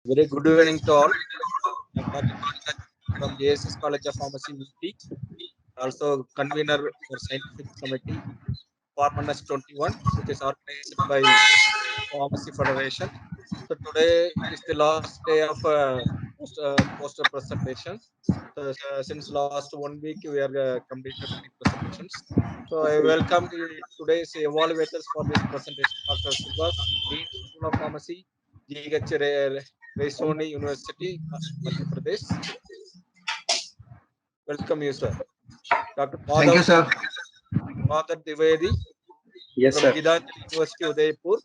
Very good evening to all. I'm Dr. Pankaj from JSS College of Pharmacy, UP, also convener for Scientific Committee, Pharmanas 21, which is organized by Pharmacy Federation. So today is the last day of poster presentations. So since last 1 week, we are completed many presentations. So I welcome today's evaluators for this presentation, Dr. Subhas, Dean School of Pharmacy, GH Raisoni University, Madhya Pradesh. Welcome you, sir. Dr. Thank you, Madhav sir. Divedi Yes, from sir. Gitanjali University, Udaipur.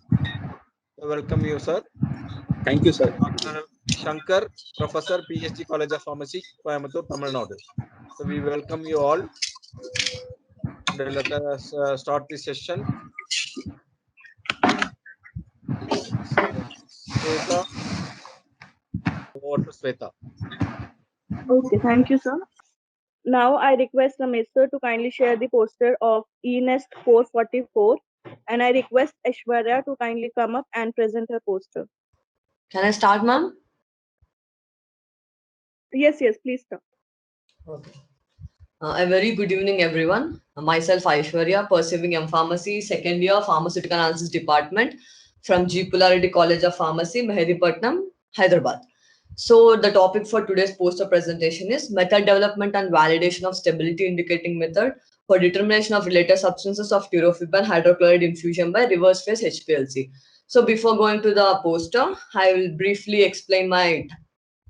Welcome you, sir. Thank you, sir. Dr. Shankar, Professor, PhD College of Pharmacy, Coimbatore, Tamil Nadu. So we welcome you all and let us start the session. Sweta, over to Sweta. Okay, thank you, sir. Now I request Ramesh sir to kindly share the poster of eNest 444, and I request Aishwarya to kindly come up and present her poster. Can I start, ma'am? Yes, please start. Okay. A very good evening, everyone. Myself, Aishwarya, pursuing M Pharmacy, second year Pharmaceutical Analysis Department from G. Polarity College of Pharmacy, Mehedipatnam, Hyderabad. So the topic for today's poster presentation is method development and validation of stability indicating method for determination of related substances of tirofiban hydrochloride infusion by reverse phase HPLC. So before going to the poster, I will briefly explain my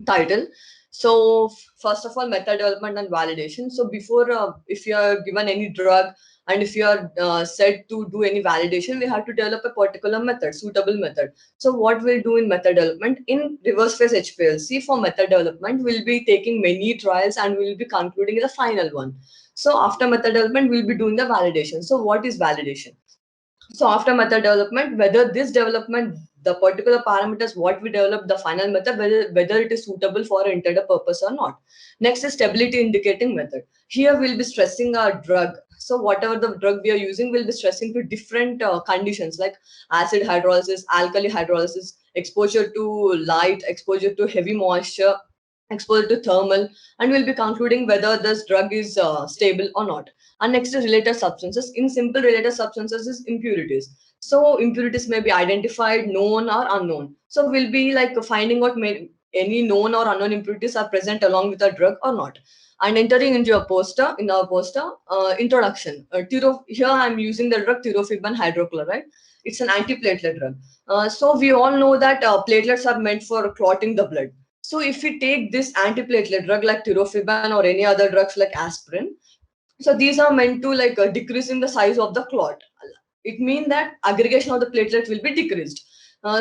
title. So first of all, method development and validation. So before, if you are given any drug and if you are said to do any validation, we have to develop a particular method, suitable method. So what we'll do in method development in reverse phase HPLC for method development, we'll be taking many trials and we'll be concluding the final one. So after method development, we'll be doing the validation. So what is validation? So after method development, whether this development, the particular parameters what we develop, the final method, whether it is suitable for our intended purpose or not. Next is stability indicating method. Here we'll be stressing our drug. So whatever the drug we are using, we'll be stressing to different conditions like acid hydrolysis, alkali hydrolysis, exposure to light, exposure to heavy moisture, exposure to thermal, and we'll be concluding whether this drug is stable or not. And next is related substances. In simple, related substances is impurities. So impurities may be identified, known or unknown. So we'll be like finding out any known or unknown impurities are present along with a drug or not. And entering into your poster, in our poster, introduction. Here I'm using the drug tirofiban hydrochloride. It's an antiplatelet drug. So we all know that platelets are meant for clotting the blood. So if we take this antiplatelet drug like tirofiban or any other drugs like aspirin, so these are meant to like decrease in the size of the clot. It means that aggregation of the platelet will be decreased.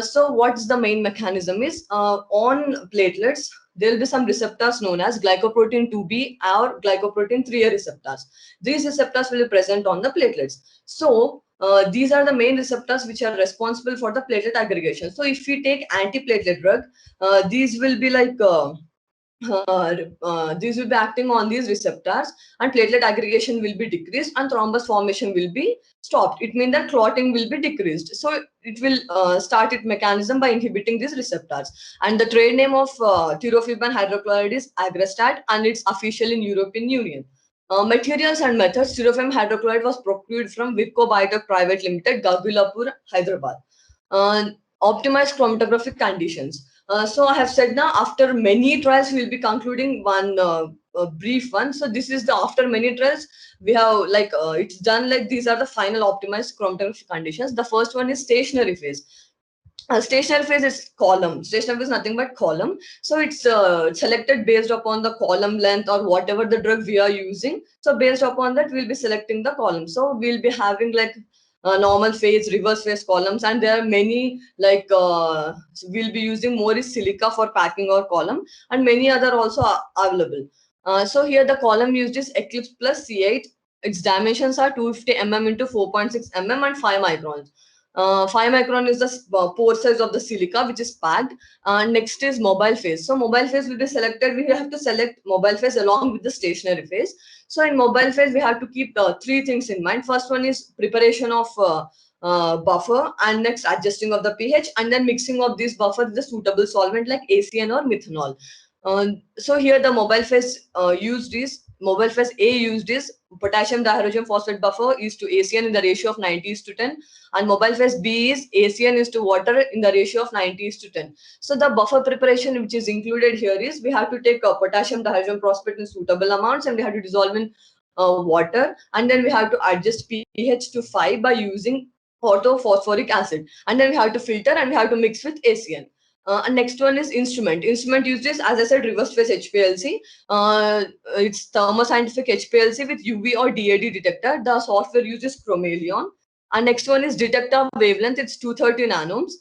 So what's the main mechanism is on platelets, there will be some receptors known as glycoprotein 2B or glycoprotein 3A receptors. These receptors will be present on the platelets. So these are the main receptors which are responsible for the platelet aggregation. So if we take antiplatelet drug, these will be like these will be acting on these receptors and platelet aggregation will be decreased and thrombus formation will be stopped. It means that clotting will be decreased. So it will start its mechanism by inhibiting these receptors. And the trade name of tirofiban hydrochloride is Agrestat and it's official in European Union. Materials and methods. Tirofiban hydrochloride was procured from Virco Biotech Private Limited, Gagulapur, Hyderabad. Optimized chromatographic conditions. So I have said now after many trials we will be concluding one brief one. So this is the after many trials we have like it's done like these are the final optimized chromatographic conditions. The first one is stationary phase. Stationary phase is column. Stationary phase is nothing but column. So it's selected based upon the column length or whatever the drug we are using. So based upon that, we'll be selecting the column. So we'll be having like normal phase, reverse phase columns, and there are many like we'll be using more is silica for packing our column, and many other also are available. So here the column used is Eclipse Plus C8. Its dimensions are 250 mm into 4.6 mm and 5 microns. 5 micron is the pore size of the silica which is packed. Next is mobile phase. So mobile phase will be selected. We have to select mobile phase along with the stationary phase. So in mobile phase, we have to keep three things in mind. First one is preparation of buffer, and next adjusting of the pH, and then mixing of this buffer with the suitable solvent like ACN or methanol. So here the mobile phase mobile phase A used is potassium dihydrogen phosphate buffer is to ACN in the ratio of 90:10, and mobile phase B is ACN is to water in the ratio of 90:10. So the buffer preparation which is included here is we have to take potassium dihydrogen phosphate in suitable amounts, and we have to dissolve in water, and then we have to adjust pH to 5 by using orthophosphoric acid, and then we have to filter and we have to mix with ACN. And next one is instrument. Instrument used is, as I said, reverse phase HPLC. It's thermoscientific HPLC with UV or DAD detector. The software used is Chromeleon. And next one is detector wavelength. It's 230 nanomes.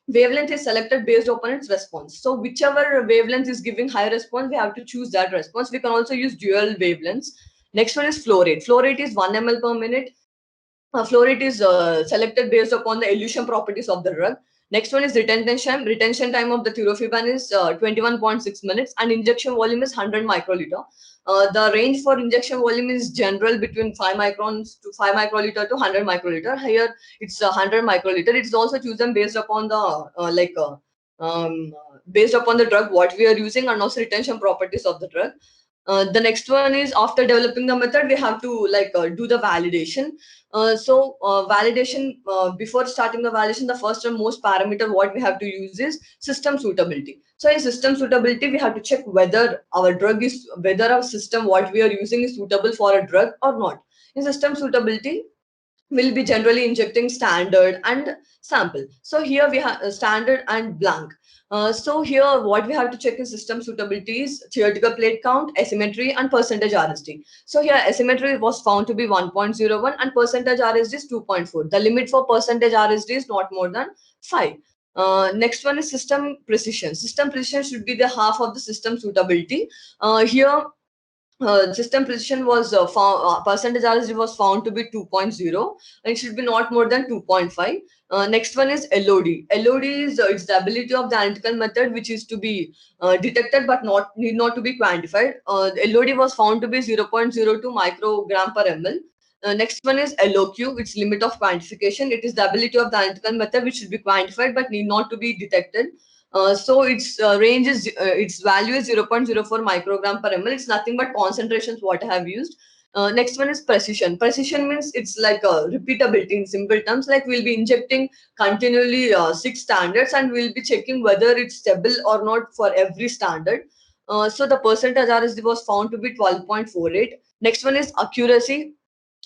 Wavelength is selected based upon its response. So whichever wavelength is giving high response, we have to choose that response. We can also use dual wavelengths. Next one is flow rate. Flow rate is 1 ml per minute. Flow rate is selected based upon the elution properties of the drug. Next one is retention time. Retention time of the tirofiban is 21.6 minutes, and injection volume is 100 microliter. The range for injection volume is general between 5 microns to 5 microliter to 100 microliter. Here it's 100 microliter. It's also chosen based upon the based upon the drug what we are using, and also retention properties of the drug. The next one is after developing the method, we have to do the validation. Validation, before starting the validation, the first and most parameter what we have to use is system suitability. So in system suitability, we have to check whether whether our system what we are using is suitable for a drug or not. In system suitability, we'll be generally injecting standard and sample. So here we have standard and blank. So here what we have to check in system suitability is theoretical plate count, asymmetry, and percentage RSD. So here asymmetry was found to be 1.01 and percentage RSD is 2.4. The limit for percentage RSD is not more than 5. Next one is system precision. System precision should be the half of the system suitability. Here system precision was found, percentage RSD was found to be 2.0, and it should be not more than 2.5. Next one is LOD. LOD is it's the ability of the analytical method which is to be detected but need not to be quantified. LOD was found to be 0.02 microgram per ml. Next one is LOQ, its limit of quantification. It is the ability of the analytical method which should be quantified but need not to be detected. So its range is its value is 0.04 microgram per ml. It's nothing but concentrations what I have used. Next one is precision. Precision means it's like a repeatability in simple terms. Like we'll be injecting continually 6 standards, and we'll be checking whether it's stable or not for every standard. So the percentage RSD was found to be 12.48. Next one is accuracy.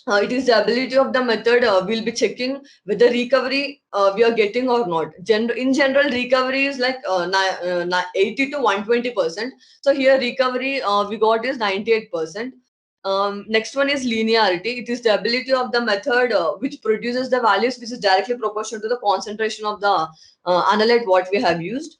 It is the ability of the method. We'll be checking whether recovery we are getting or not. In general, recovery is like 80 to 120%. So here recovery we got is 98%. Next one is linearity. It is the ability of the method which produces the values which is directly proportional to the concentration of the analyte what we have used.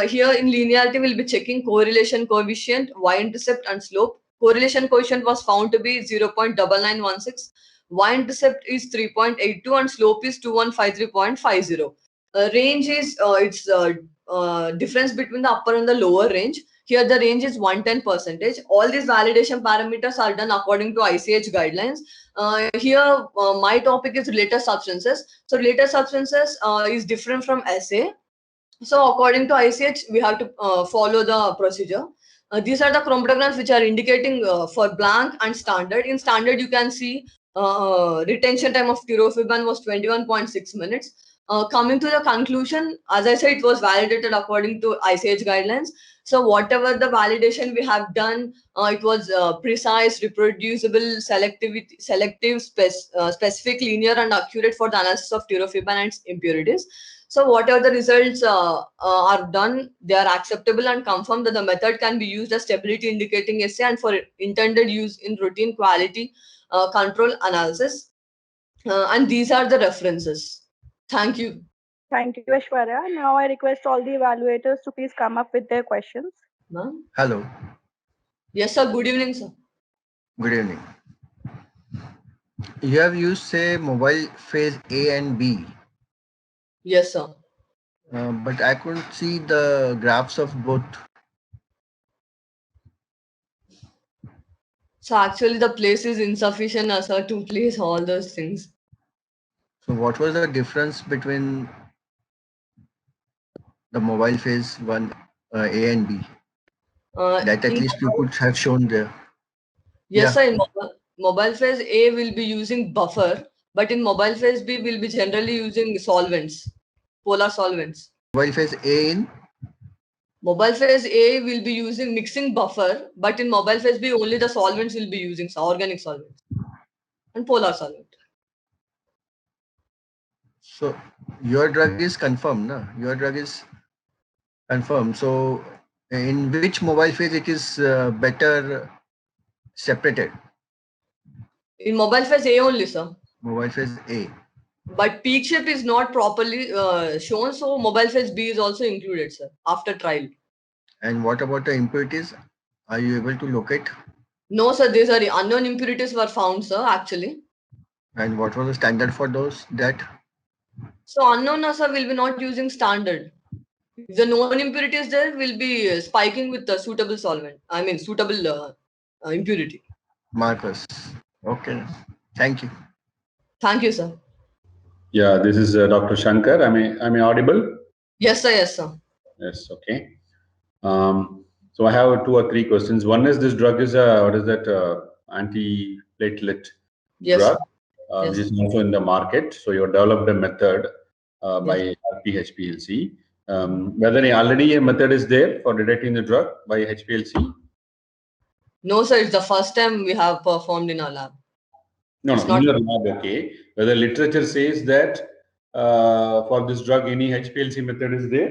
Here in linearity, we'll be checking correlation coefficient, y-intercept, and slope. Correlation coefficient was found to be 0.9916. Y-intercept is 3.82 and slope is 2153.50. Range is it's difference between the upper and the lower range. Here the range is 110%. All these validation parameters are done according to ICH guidelines. Here my topic is related substances. So related substances is different from assay. So according to ICH, we have to follow the procedure. These are the chromatograms which are indicating for blank and standard. In standard, you can see retention time of tirofiban was 21.6 minutes. Coming to the conclusion, as I said, it was validated according to ICH guidelines. So whatever the validation we have done, it was precise, reproducible, selective, specific, linear, and accurate for the analysis of tirofiban and its impurities. So whatever the results are done, they are acceptable and confirmed that the method can be used as stability indicating assay and for intended use in routine quality control analysis. And these are the references. Thank you. Thank you, Aishwarya. Now I request all the evaluators to please come up with their questions. Ma'am? Hello. Yes, sir. Good evening, sir. Good evening. You have used, say, mobile phase A and B, Yes, sir. but I couldn't see the graphs of both. So actually the place is insufficient, sir, to place all those things. So what was the difference between the mobile phase 1 A and B? That at In least you could have shown there. Yes, Yeah, sir. In mobile phase A will be using buffer, but in mobile phase B will be generally using solvents, polar solvents. mobile phase A in Mobile phase A will be using mixing buffer, but in mobile phase B only the solvents will be using organic solvents and polar solvent. so your drug is confirmed, na? Your drug is confirmed. So in which mobile phase it is better separated? In mobile phase A only, sir. Mobile phase A. But peak shape is not properly shown, so mobile phase B is also included, sir, after trial. And what about the impurities? Are you able to locate? No, sir, these are unknown impurities were found, sir, actually. And what was the standard for those? That So unknown, sir, will be not using standard. If the known impurities there will be spiking with the suitable solvent. I mean, suitable impurity. markers. Okay. Thank you. Thank you, sir. Yeah, this is Dr. Shankar. Am I audible? Yes, sir. Yes, sir. Yes. Okay. So I have 2 or 3 questions. One is this drug is what is that anti-platelet Yes, drug, sir. which Yes. is also in the market. So you have developed a method by Yes. HPLC. Whether already a method is there for detecting the drug by HPLC? No, sir. It's the first time we have performed in our lab. No, It's no, in not. your lab, okay. Whether literature says that for this drug any HPLC method is there?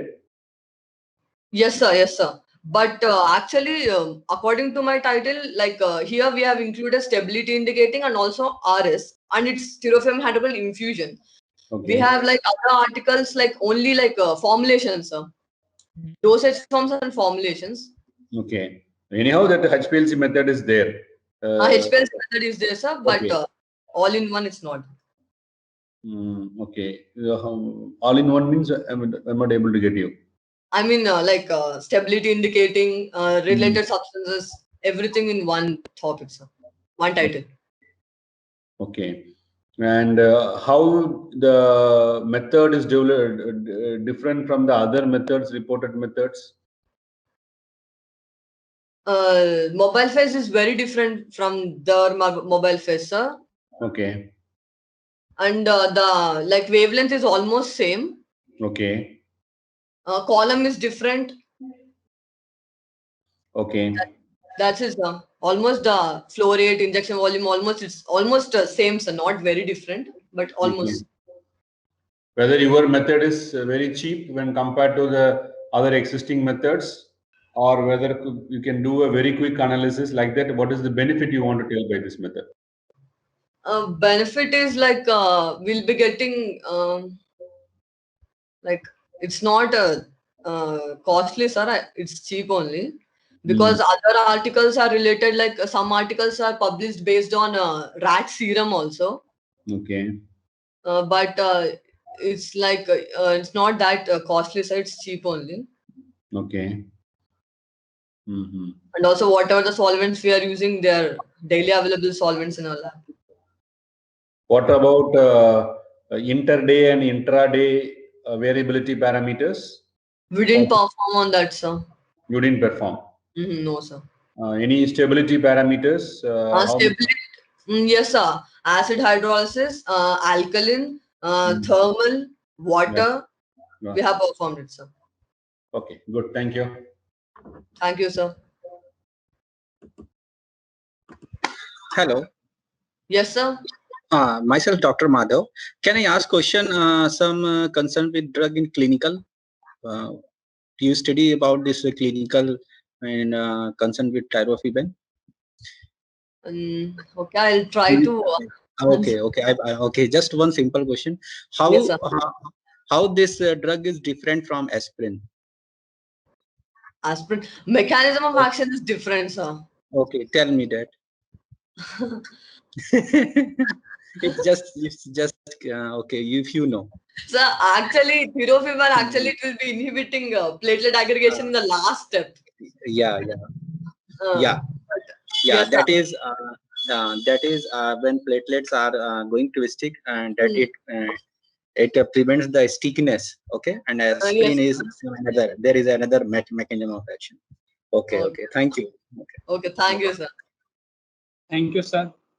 Yes, sir. Yes, sir. But actually, according to my title, like here we have included stability indicating and also RS, and it's styrofoam hydrochloric infusion. We Okay. have like other articles like only like formulations, sir. Dosage forms and formulations. Okay. Anyhow, that HPLC method is there. HPLC method is there, sir, but Okay. all in one it's not. Okay. All in one means I'm not able to get you. I mean, like stability indicating, related substances, everything in one topic, sir. One title. Okay. And how the method is developed, different from the other methods, reported methods? Mobile phase is very different from the mobile phase, sir. Okay. And the like wavelength is almost same. Okay. Column is different. Okay. That's it, sir. Almost the flow rate, injection volume, almost it's almost same, sir. Not very different, but almost. Okay. Whether your method is very cheap when compared to the other existing methods, or whether you can do a very quick analysis like that. What is the benefit you want to tell by this method? Benefit is like we'll be getting like it's not costly, sir. It's cheap only because other articles are related. Like some articles are published based on rat serum also, Okay. but it's like it's not that costly, sir. It's cheap only. Okay. And also whatever the solvents we are using, they're daily available solvents in our lab. What about interday and intraday variability parameters? We didn't perform on that, sir. You didn't perform. No, sir. Any stability parameters? How Stability, yes, sir. Acid hydrolysis, alkaline, thermal, water. Yeah. We have performed it, sir. Okay, good. Thank you. Thank you, sir. Hello. Yes, sir. Myself, Dr. Madhav. Can I ask question? Some concern with drug in clinical. Do you study about this clinical and concern with tirofiban? Okay, I'll try to. Okay. Just one simple question. How Yes, sir. how this drug is different from aspirin? Aspirin mechanism of action is different, sir. Okay, tell me that. it's just okay. If you know. So actually, tirofiban actually it will be inhibiting platelet aggregation in the last step. Yeah. Yes, That sir. is that is when platelets are going twisting, and that it prevents the stickiness. Okay, and aspirin Yes. is another. There is another mechanism of action. Okay, Okay. okay. Thank you. Okay. Okay, thank you, sir. Thank you, sir.